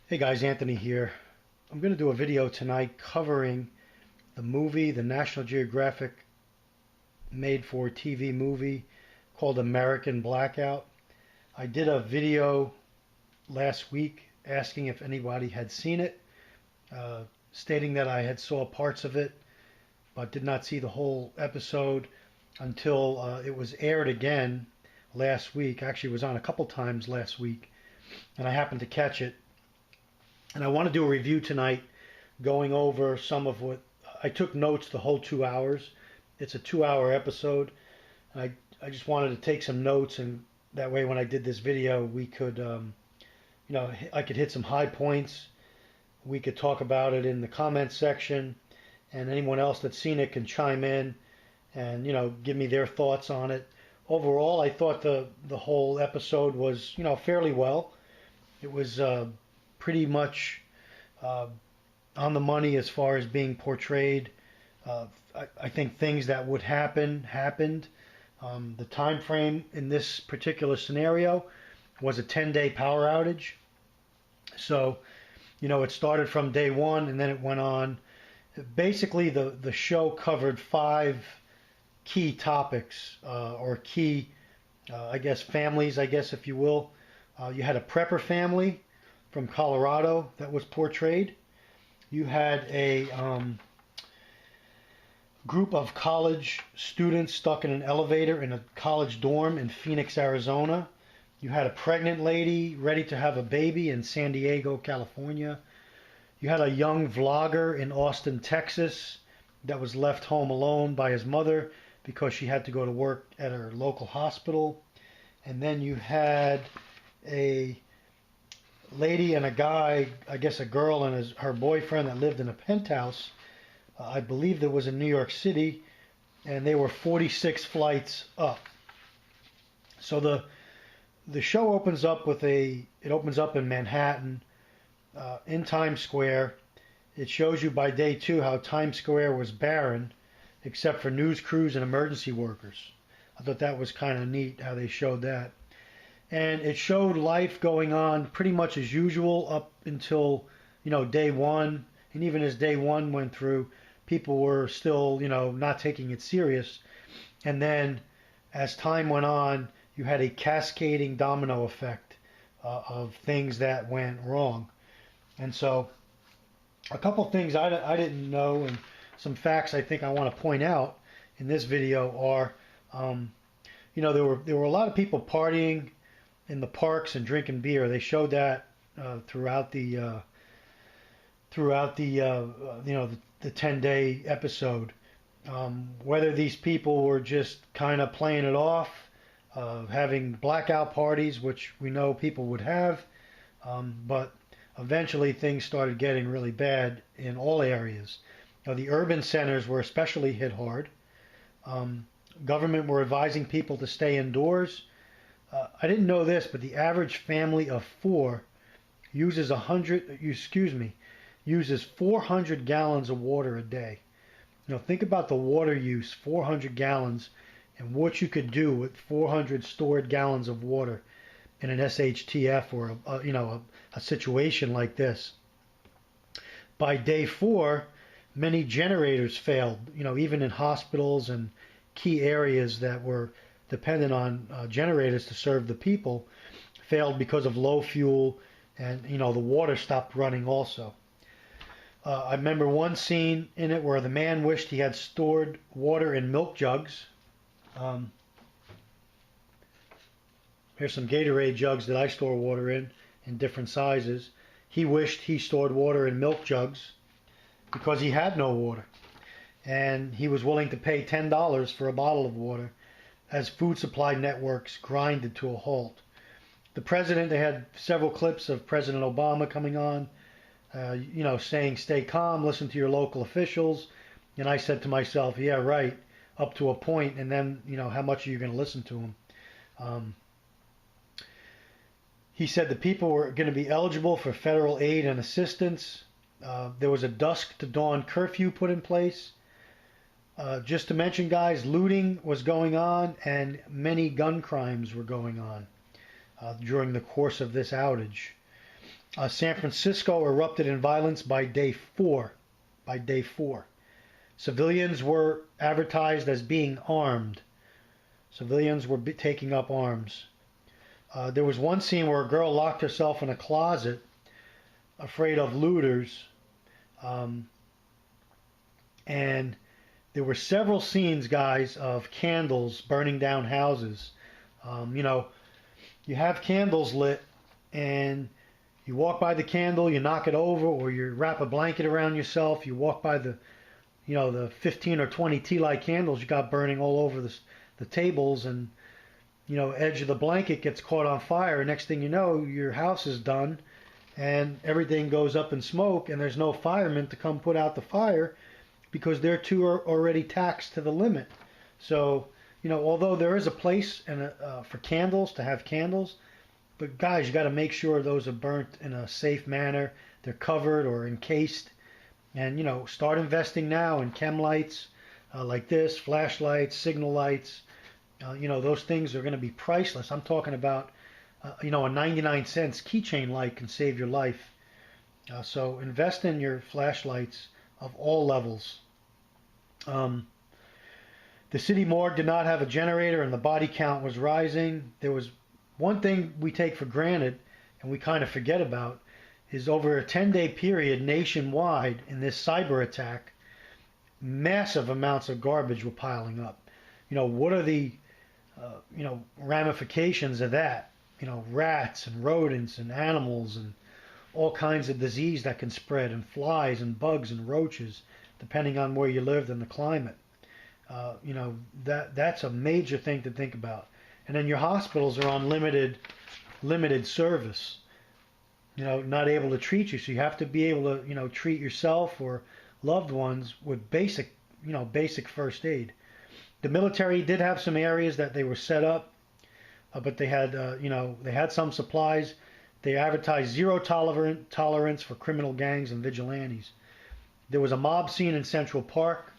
Hey guys, Anthony here. I'm going to do a video tonight covering the movie, the National Geographic made for TV movie called American Blackout. I did a video last week asking if anybody had seen it, stating that I had saw parts of it but did not see the whole episode until it was aired again last week. Actually, it was on a couple times last week, and I happened to catch it. And I want to do a review tonight going over some of what I took notes the whole 2 hours. It's a 2 hour episode. I just wanted to take some notes, and that way when I did this video, we could, I could hit some high points. We could talk about it in the comments section, and anyone else that's seen it can chime in and, give me their thoughts on it. Overall, I thought the whole episode was, fairly well. It was pretty much on the money as far as being portrayed. I think things that would happen happened. The time frame in this particular scenario was a 10-day power outage. So, it started from day one and then it went on. Basically, the show covered five key topics or key, families, if you will. You had a prepper family from Colorado that was portrayed. You had a group of college students stuck in an elevator in a college dorm in Phoenix, Arizona. You had a pregnant lady ready to have a baby in San Diego, California. You had a young vlogger in Austin, Texas that was left home alone by his mother because she had to go to work at her local hospital. And then you had a lady and a guy, a girl and her boyfriend that lived in a penthouse. I believe that was in New York City, and they were 46 flights up. So the show opens up it opens up in Manhattan, in Times Square. It shows you by day two how Times Square was barren, except for news crews and emergency workers. I thought that was kind of neat how they showed that. And it showed life going on pretty much as usual up until, day one. And even as day one went through, people were still, not taking it serious. And then as time went on, you had a cascading domino effect of things that went wrong. And so a couple things I didn't know, and some facts I think I want to point out in this video are, there were a lot of people partying in the parks and drinking beer. They showed that throughout the 10-day episode. Whether these people were just kind of playing it off, having blackout parties, which we know people would have, but eventually things started getting really bad in all areas. The urban centers were especially hit hard. Government were advising people to stay indoors. I didn't know this, but the average family of four uses 400 gallons of water a day. Think about the water use, 400 gallons, and what you could do with 400 stored gallons of water in an SHTF or a situation like this. By day four, many generators failed. Even in hospitals and key areas that were dependent on generators to serve the people, failed because of low fuel, and the water stopped running also. I remember one scene in it where the man wished he had stored water in milk jugs. Here's some Gatorade jugs that I store water in different sizes. He wished he stored water in milk jugs because he had no water, and he was willing to pay $10 for a bottle of water as food supply networks grinded to a halt. The president, they had several clips of President Obama coming on, saying, stay calm, listen to your local officials. And I said to myself, yeah, right, up to a point, and then, how much are you going to listen to him? He said the people were going to be eligible for federal aid and assistance. There was a dusk to dawn curfew put in place. Just to mention, guys, looting was going on and many gun crimes were going on during the course of this outage. San Francisco erupted in violence by day 4. By day 4. Civilians were advertised as being armed. Civilians were taking up arms. There was one scene where a girl locked herself in a closet, afraid of looters. And there were several scenes, guys, of candles burning down houses. You have candles lit, and you walk by the candle, you knock it over, or you wrap a blanket around yourself. You walk by the 15 or 20 tea light candles you got burning all over the tables, and edge of the blanket gets caught on fire. Next thing you know, your house is done, and everything goes up in smoke, and there's no firemen to come put out the fire because their two are already taxed to the limit. So, although there is a place for candles, to have candles, but guys, you got to make sure those are burnt in a safe manner. They're covered or encased. And, start investing now in chem lights like this, flashlights, signal lights. Those things are going to be priceless. I'm talking about, a 99-cent keychain light can save your life. So invest in your flashlights of all levels. The city morgue did not have a generator, and the body count was rising. There was one thing we take for granted and we kind of forget about, is over a 10-day period nationwide in this cyber attack, massive amounts of garbage were piling up. What are the ramifications of that? Rats and rodents and animals and all kinds of disease that can spread, and flies and bugs and roaches, depending on where you lived and the climate. That's a major thing to think about. And then your hospitals are on limited service. Not able to treat you, so you have to be able to treat yourself or loved ones with basic first aid. The military did have some areas that they were set up, but they had some supplies. They advertised zero tolerance for criminal gangs and vigilantes. There was a mob scene in Central Park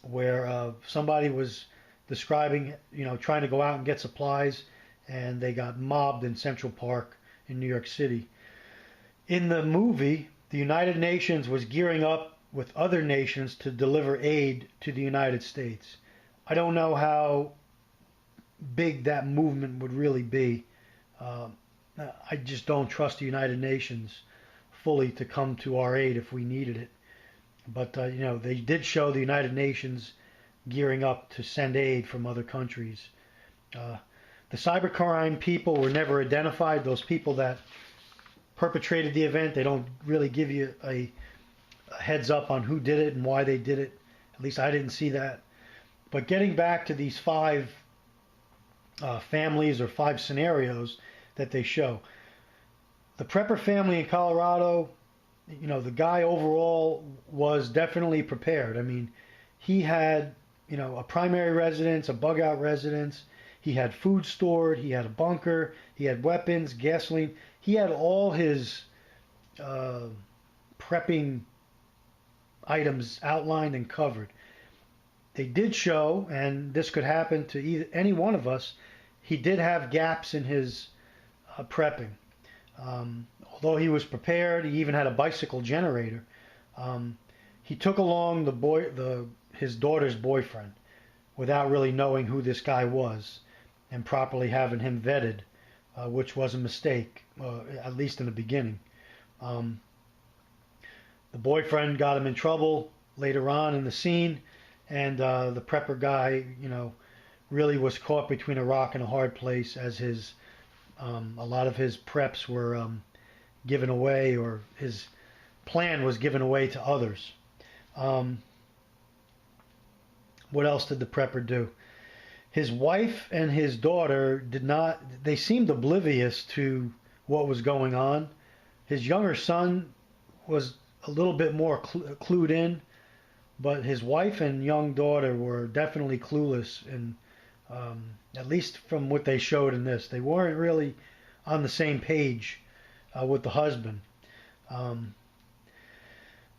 where somebody was describing, trying to go out and get supplies, and they got mobbed in Central Park in New York City. In the movie, the United Nations was gearing up with other nations to deliver aid to the United States. I don't know how big that movement would really be. I just don't trust the United Nations fully to come to our aid if we needed it. But, they did show the United Nations gearing up to send aid from other countries. The cybercrime people were never identified. Those people that perpetrated the event, they don't really give you a heads up on who did it and why they did it. At least I didn't see that. But getting back to these 5 families or 5 scenarios that they show. The Prepper family in Colorado, the guy overall was definitely prepared. I mean, he had, a primary residence, a bug out residence. He had food stored. He had a bunker. He had weapons, gasoline. He had all his prepping items outlined and covered. They did show, and this could happen to any one of us, he did have gaps in his prepping. Although he was prepared, he even had a bicycle generator. He took along his daughter's boyfriend without really knowing who this guy was and properly having him vetted, which was a mistake, at least in the beginning. The boyfriend got him in trouble later on in the scene, and the prepper guy, really was caught between a rock and a hard place, as a lot of his preps were given away, or his plan was given away to others. What else did the prepper do? His wife and his daughter they seemed oblivious to what was going on. His younger son was a little bit more clued in, but his wife and young daughter were definitely clueless, and at least from what they showed in this, they weren't really on the same page with the husband.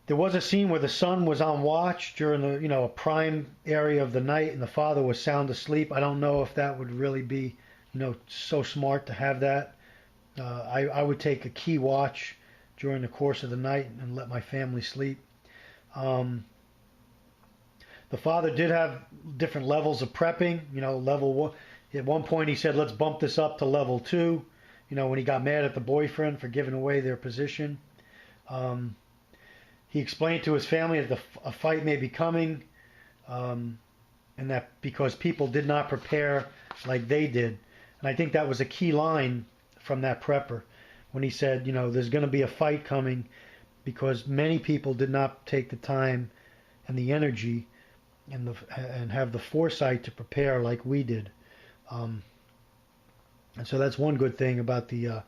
There was a scene where the son was on watch during a prime area of the night, and the father was sound asleep. I don't know if that would really be, so smart to have that. I would take a key watch during the course of the night and let my family sleep. Um, the father did have different levels of prepping. Level one. At one point, he said, "Let's bump this up to level two." When he got mad at the boyfriend for giving away their position, um, he explained to his family that a fight may be coming, and that because people did not prepare like they did. And I think that was a key line from that prepper when he said, there's going to be a fight coming because many people did not take the time and the energy and have the foresight to prepare like we did. And so that's one good thing about the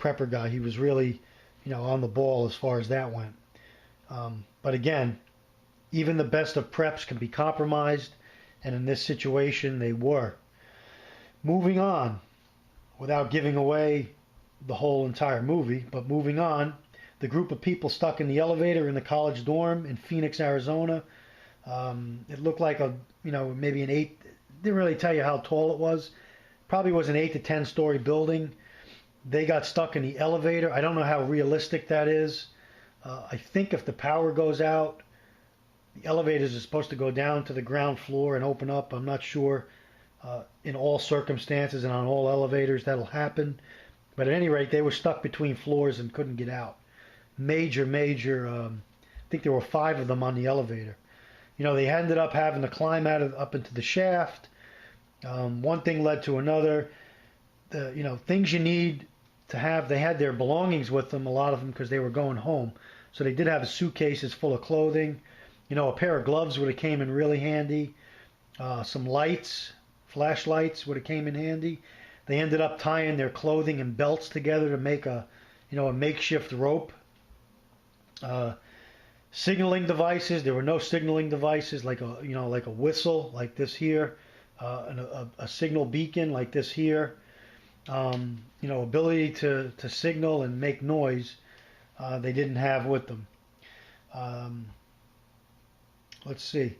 prepper guy. He was really, on the ball as far as that went. But again, even the best of preps can be compromised, and in this situation, they were. Moving on, without giving away the whole entire movie, but moving on, the group of people stuck in the elevator in the college dorm in Phoenix, Arizona. It looked like maybe an 8. Didn't really tell you how tall it was. Probably was an 8 to 10 story building. They got stuck in the elevator. I don't know how realistic that is. I think if the power goes out, the elevators are supposed to go down to the ground floor and open up. I'm not sure in all circumstances and on all elevators that'll happen. But at any rate, they were stuck between floors and couldn't get out. Major, I think there were 5 of them on the elevator. They ended up having to climb up into the shaft. One thing led to another. Things you need to have. They had their belongings with them, a lot of them, because they were going home. So they did have suitcases full of clothing. A pair of gloves would have came in really handy. Some lights, flashlights would have came in handy. They ended up tying their clothing and belts together to make a makeshift rope. Signaling devices. There were no signaling devices like a whistle like this here, and a signal beacon like this here. Ability to signal and make noise. They didn't have with them. Let's see.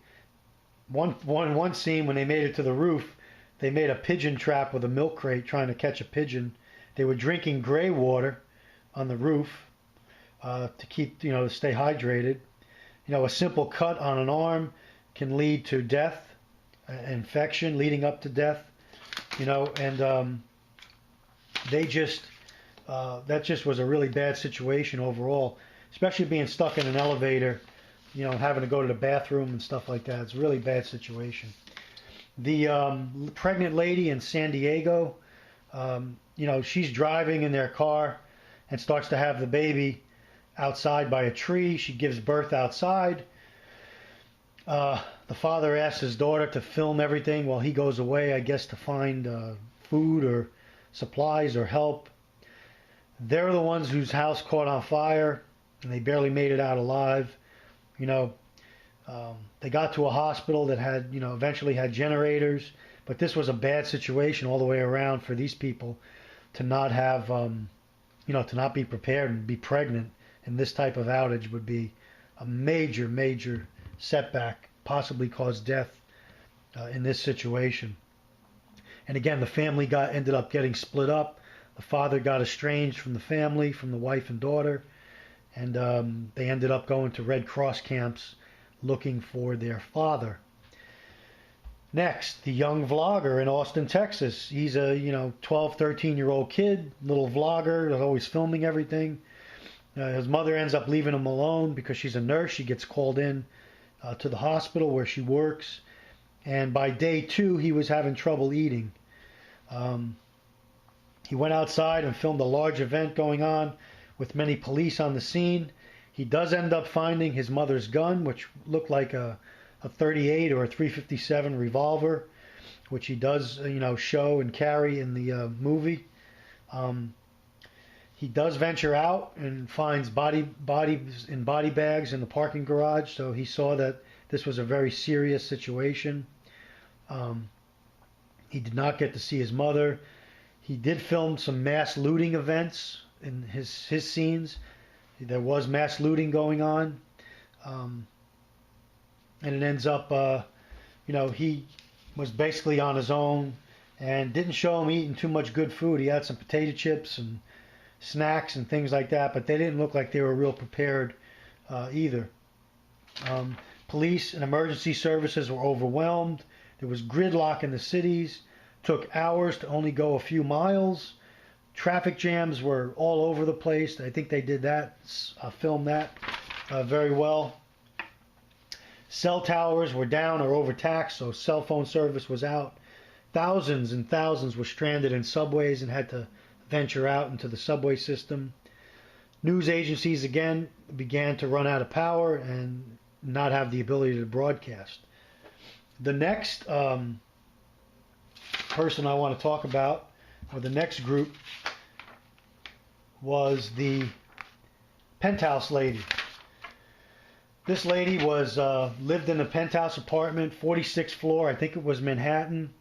One scene when they made it to the roof, they made a pigeon trap with a milk crate trying to catch a pigeon. They were drinking gray water on the roof to keep to stay hydrated. A simple cut on an arm can lead to death, infection leading up to death. And they just that just was a really bad situation overall, especially being stuck in an elevator, having to go to the bathroom and stuff like that. It's a really bad situation. The pregnant lady in San Diego, she's driving in their car and starts to have the baby outside by a tree. She gives birth outside. The father asks his daughter to film everything while he goes away, I guess, to find food or supplies or help. They're the ones whose house caught on fire, and they barely made it out alive. They got to a hospital that had, eventually had generators, but this was a bad situation all the way around for these people to not have, to not be prepared and be pregnant in this type of outage would be a major, major setback, possibly cause death in this situation. And again, the family ended up getting split up. The father got estranged from the family, from the wife and daughter, and they ended up going to Red Cross camps looking for their father. Next, the young vlogger in Austin, Texas. He's a 12, 13-year-old kid, little vlogger, always filming everything. His mother ends up leaving him alone because she's a nurse. She gets called in to the hospital where she works. And by day 2, he was having trouble eating. He went outside and filmed a large event going on with many police on the scene. He does end up finding his mother's gun, which looked like a 38 or a 357 revolver, which he does, show and carry in the movie. He does venture out and finds bodies in body bags in the parking garage, so he saw that this was a very serious situation. He did not get to see his mother. He did film some mass looting events in his scenes. There was mass looting going on. And it ends up, he was basically on his own. and didn't show him eating too much good food. He had some potato chips and snacks and things like that, but they didn't look like they were real prepared either. Police and emergency services were overwhelmed. There was gridlock in the cities. Took hours to only go a few miles. Traffic jams were all over the place. I think they did that, filmed that very well. Cell towers were down or overtaxed, so cell phone service was out. Thousands and thousands were stranded in subways and had to venture out into the subway system. News agencies again began to run out of power and not have the ability to broadcast. The next person I want to talk about, or the next group, was the penthouse lady. This lady was lived in a penthouse apartment, 46th floor. I think it was Manhattan.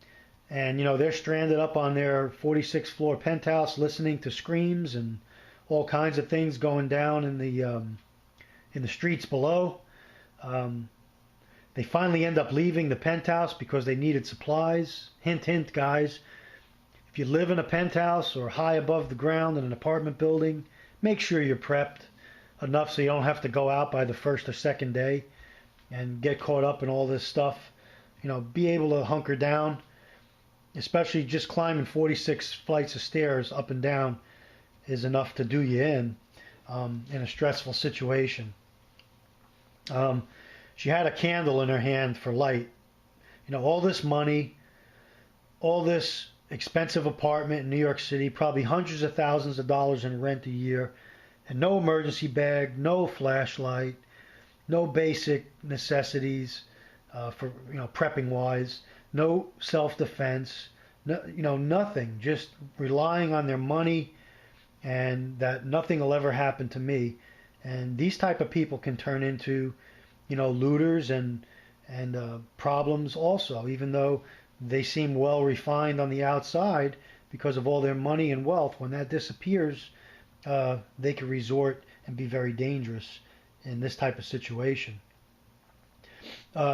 And, you know, they're stranded up on their 46th floor penthouse listening to screams and all kinds of things going down in the streets below. They finally end up leaving the penthouse because they needed supplies. Hint, hint, guys. If you live in a penthouse or high above the ground in an apartment building, make sure you're prepped enough so you don't have to go out by the first or second day and get caught up in all this stuff. You know, be able to hunker down, especially just climbing 46 flights of stairs up and down is enough to do you in a stressful situation. She had a candle in her hand for light. You know, all this money, all this expensive apartment in New York City, probably hundreds of thousands of dollars in rent a year, and no emergency bag, no flashlight, no basic necessities for, you know, prepping wise, no self-defense, no, you know, nothing, just relying on their money and that nothing will ever happen to me. And these type of people can turn into, you know, looters and problems also, even though they seem well refined on the outside because of all their money and wealth. When that disappears, they can resort and be very dangerous in this type of situation.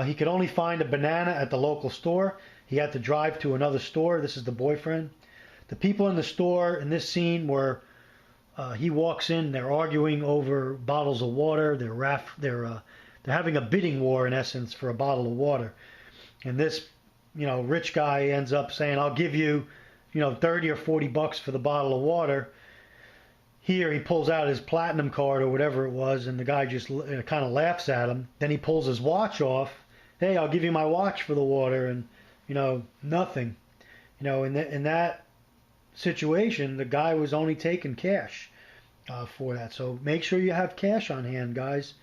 He could only find a banana at the local store. He had to drive to another store. This is the boyfriend. The people in the store in this scene were, he walks in, they're arguing over bottles of water. They're having a bidding war in essence for a bottle of water. And this, you know, rich guy ends up saying, "I'll give you, you know, 30 or 40 bucks for the bottle of water." Here he pulls out his platinum card or whatever it was, and the guy just kind of laughs at him. Then he pulls his watch off. "Hey, I'll give you my watch for the water," and, you know, nothing. You know, in that situation, the guy was only taking cash for that. So make sure you have cash on hand, guys,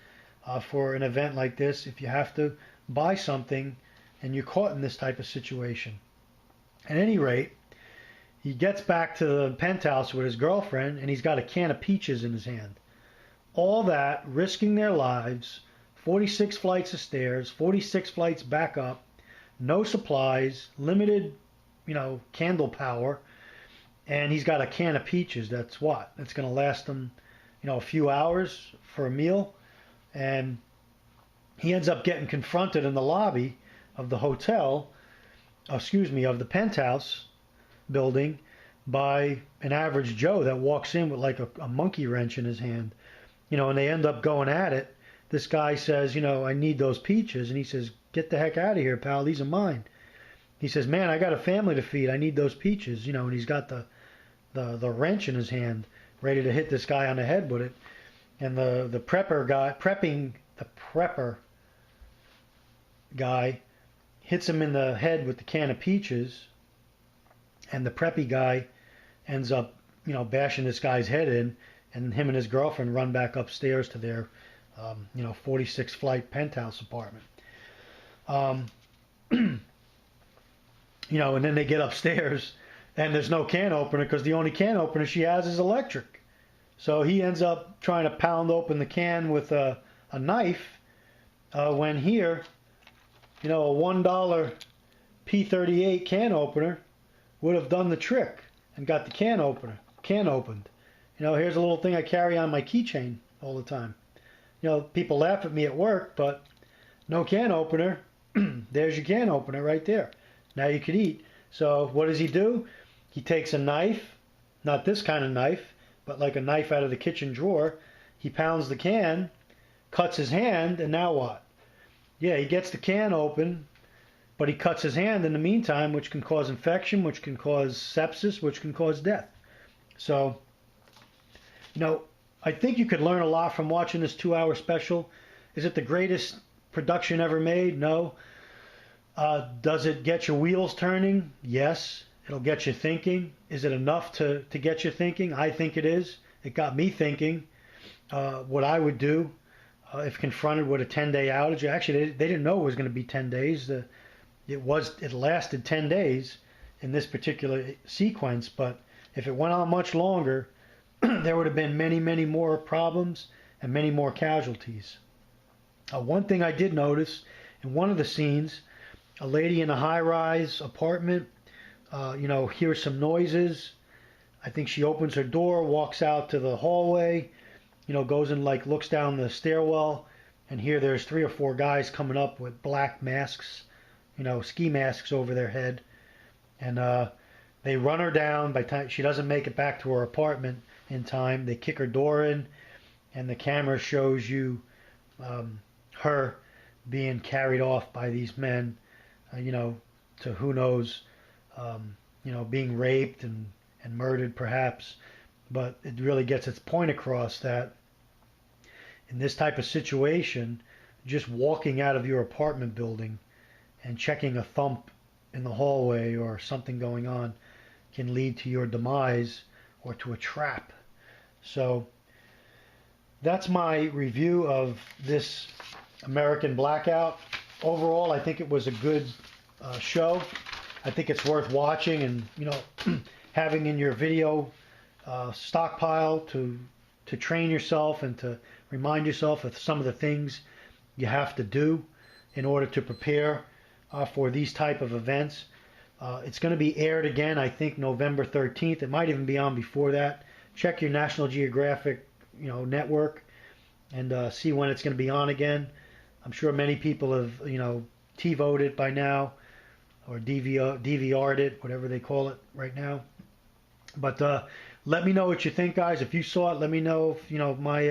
for an event like this. If you have to buy something and you're caught in this type of situation. At any rate, he gets back to the penthouse with his girlfriend, and he's got a can of peaches in his hand. All that, risking their lives, 46 flights of stairs, 46 flights back up, no supplies, limited, you know, candle power, and he's got a can of peaches. That's what? It's going to last him, you know, a few hours for a meal. And he ends up getting confronted in the lobby of the hotel, of the penthouse building, by an average Joe that walks in with like a monkey wrench in his hand. You know, and they end up going at it. This guy says, you know, "I need those peaches." And he says, "Get the heck out of here, pal. These are mine." He says, "Man, I got a family to feed. I need those peaches." You know, and he's got the wrench in his hand, ready to hit this guy on the head with it. And the prepper guy hits him in the head with the can of peaches, and the preppy guy ends up, you know, bashing this guy's head in, and him and his girlfriend run back upstairs to their, you know, 46 flight penthouse apartment. You know, and then they get upstairs, and there's no can opener because the only can opener she has is electric. So he ends up trying to pound open the can with a knife, when here, you know, a $1 P38 can opener would have done the trick and got the can opened. You know, here's a little thing I carry on my keychain all the time. You know, people laugh at me at work, but no can opener. There's your can opener right there. Now you could eat. So what does he do? He takes a knife, not this kind of knife, but like a knife out of the kitchen drawer. He pounds the can, cuts his hand, and now what? Yeah, he gets the can open, but he cuts his hand in the meantime, which can cause infection, which can cause sepsis, which can cause death. So, I think you could learn a lot from watching this 2-hour special. Is it the greatest production ever made? No. Does it get your wheels turning? Yes. It'll get you thinking. Is it enough to get you thinking? I think it is. It got me thinking what I would do if confronted with a 10-day outage. Actually, they didn't know it was going to be 10 days. It lasted 10 days in this particular sequence, but if it went on much longer, there would have been many, many more problems and many more casualties. One thing I did notice in one of the scenes, a lady in a high-rise apartment, hears some noises. I think she opens her door, walks out to the hallway, goes and looks down the stairwell, and here there's 3 or 4 guys coming up with black masks, ski masks over their head, and they run her down. By the time she doesn't make it back to her apartment in time, they kick her door in, and the camera shows you her being carried off by these men, to who knows, being raped and murdered perhaps. But it really gets its point across that in this type of situation, just walking out of your apartment building and checking a thump in the hallway or something going on can lead to your demise or to a trap. So that's my review of this American Blackout. Overall, I think it was a good show. I think it's worth watching and having in your video stockpile to train yourself and to remind yourself of some of the things you have to do in order to prepare for these type of events. It's going to be aired again, I think, November 13th. It might even be on before that. Check your National Geographic, network and see when it's going to be on again. I'm sure many people have, TiVoed it by now or DVR'd it, whatever they call it right now. But let me know what you think, guys. If you saw it, let me know if my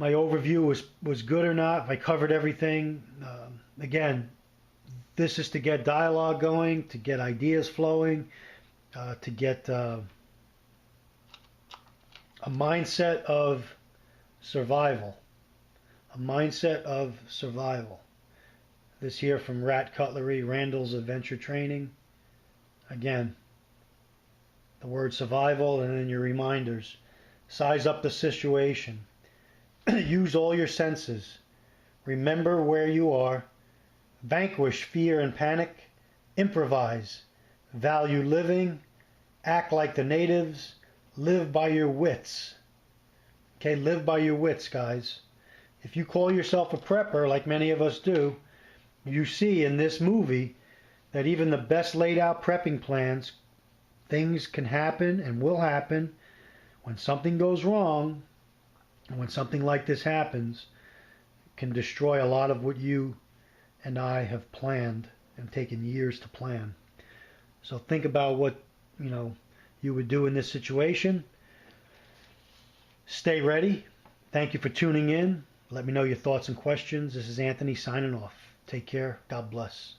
overview was good or not. If I covered everything. Again, this is to get dialogue going, to get ideas flowing, to get a mindset of survival. A mindset of survival. This here from Rat Cutlery, Randall's Adventure Training. Again, the word survival and then your reminders. Size up the situation. Use all your senses. Remember where you are. Vanquish fear and panic. Improvise. Value living. Act like the natives. Live by your wits. Okay, live by your wits, guys. If you call yourself a prepper, like many of us do, you see in this movie that even the best laid out prepping plans, things can happen and will happen. When something goes wrong, and when something like this happens, it can destroy a lot of what you and I have planned and taken years to plan. So think about what you would do in this situation. Stay ready. Thank you for tuning in. Let me know your thoughts and questions. This is Anthony signing off. Take care. God bless.